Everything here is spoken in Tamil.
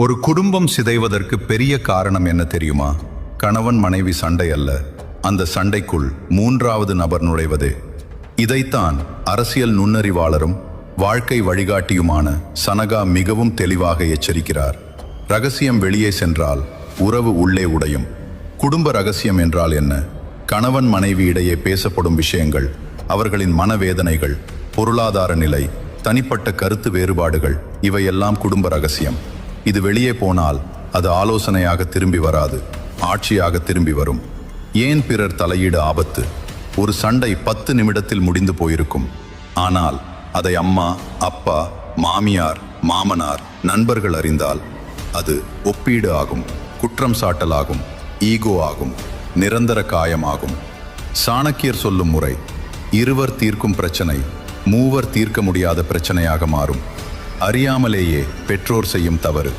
ஒரு குடும்பம் சிதைவதற்கு பெரிய காரணம் என்ன தெரியுமா? கணவன் மனைவி சண்டை அல்ல, அந்த சண்டைக்குள் மூன்றாவது நபர் நுழைவதே. இதைத்தான் அரசியல் நுண்ணறிவாளரும் வாழ்க்கை வழிகாட்டியுமான சனகா மிகவும் தெளிவாக எச்சரிக்கிறார். ரகசியம் வெளியே சென்றால் உறவு உள்ளே உடையும். குடும்ப ரகசியம் என்றால் என்ன? கணவன் மனைவி இடையே பேசப்படும் விஷயங்கள், அவர்களின் மனவேதனைகள், பொருளாதார நிலை, தனிப்பட்ட கருத்து வேறுபாடுகள், இவையெல்லாம் குடும்ப ரகசியம். இது வெளியே போனால் அது ஆலோசனையாக திரும்பி வராது, ஆட்சியாக திரும்பி வரும். ஏன் பிறர் தலையீடு ஆபத்து? ஒரு சண்டை 10 நிமிடத்தில் முடிந்து போயிருக்கும். ஆனால் அதை அம்மா, அப்பா, மாமியார், மாமனார், நண்பர்கள் அறிந்தால் அது ஒப்பீடு ஆகும், குற்றம் சாட்டலாகும், ஈகோ ஆகும், நிரந்தர காயமாகும். சாணக்கியர் சொல்லும் முறை, இருவர் தீர்க்கும் பிரச்சனை மூவர் தீர்க்க முடியாத பிரச்சனையாக மாறும். அறியாமலேயே பெற்றோர் செய்யும் தவறு.